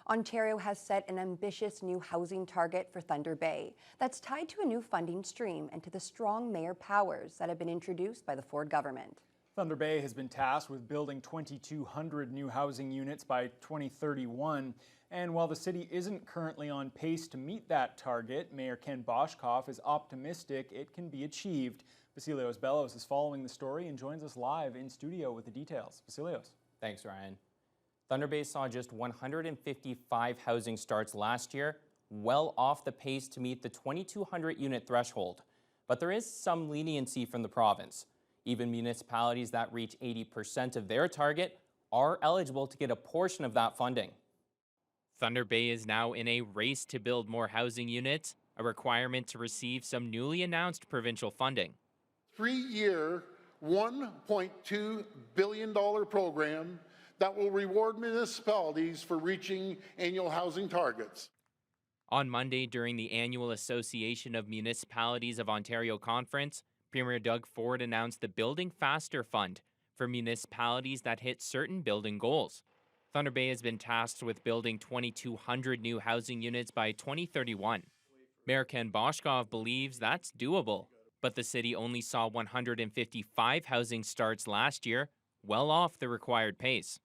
Ontario has set an ambitious new housing target for Thunder Bay that's tied to a new funding stream and to the strong mayor powers that have been introduced by the Ford government. Thunder Bay has been tasked with building 2,200 new housing units by 2031. And while the city isn't currently on pace to meet that target, Mayor Ken Boshkoff is optimistic it can be achieved. Vasilios Bellos is following the story and joins us live in studio with the details. Vasilios. Thanks, Ryan. Thunder Bay saw just 155 housing starts last year, well off the pace to meet the 2,200 unit threshold. But there is some leniency from the province. Even municipalities that reach 80% of their target are eligible to get a portion of that funding. Thunder Bay is now in a race to build more housing units, a requirement to receive some newly announced provincial funding. 3-year, $1.2 billion program that will reward municipalities for reaching annual housing targets. On Monday, during the annual Association of Municipalities of Ontario conference, Premier Doug Ford announced the Building Faster Fund for municipalities that hit certain building goals. Thunder Bay has been tasked with building 2,200 new housing units by 2031. Mayor Ken Boshkoff believes that's doable, but the city only saw 155 housing starts last year, well off the required pace.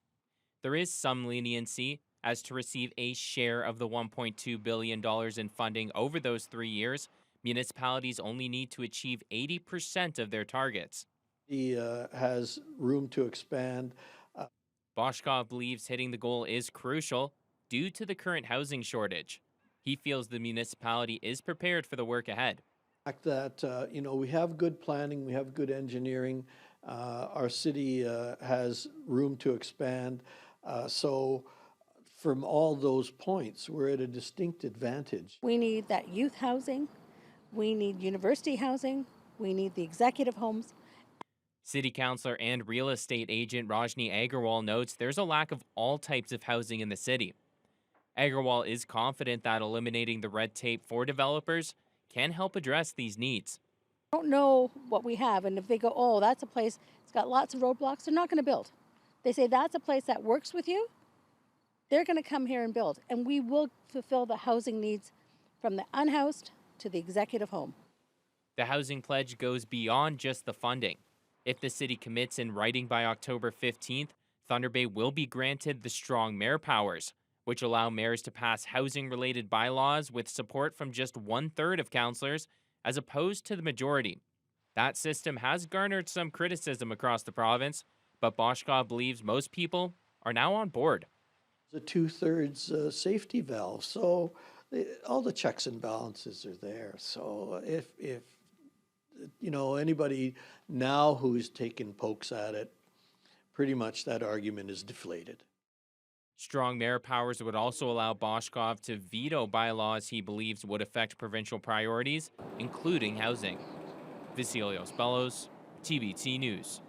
There is some leniency as to receive a share of the $1.2 billion in funding over those 3 years. Municipalities only need to achieve 80% of their targets. He has room to expand. Boshkoff believes hitting the goal is crucial due to the current housing shortage. He feels the municipality is prepared for the work ahead. That we have good planning, we have good engineering. Our city has room to expand. So from all those points, we're at a distinct advantage. We need that youth housing. We need university housing. We need the executive homes. City councillor and real estate agent Rajni Agarwal notes there's a lack of all types of housing in the city. Agarwal is confident that eliminating the red tape for developers can help address these needs. I don't know what we have, and if they go, oh, that's a place, it's got lots of roadblocks, they're not going to build. They say that's a place that works with you, they're going to come here and build, and we will fulfill the housing needs from the unhoused to the executive home. The housing pledge goes beyond just the funding. If the city commits in writing by October 15th, Thunder Bay will be granted the strong mayor powers, which allow mayors to pass housing-related bylaws with support from just 1/3 of councillors, as opposed to the majority. That system has garnered some criticism across the province, but Boshkoff believes most people are now on board. The 2/3 safety valve, so all the checks and balances are there. So if anybody now who's taking pokes at it, pretty much that argument is deflated. Strong mayor powers would also allow Boshkoff to veto bylaws he believes would affect provincial priorities, including housing. Vasilios Bellos, TBT News.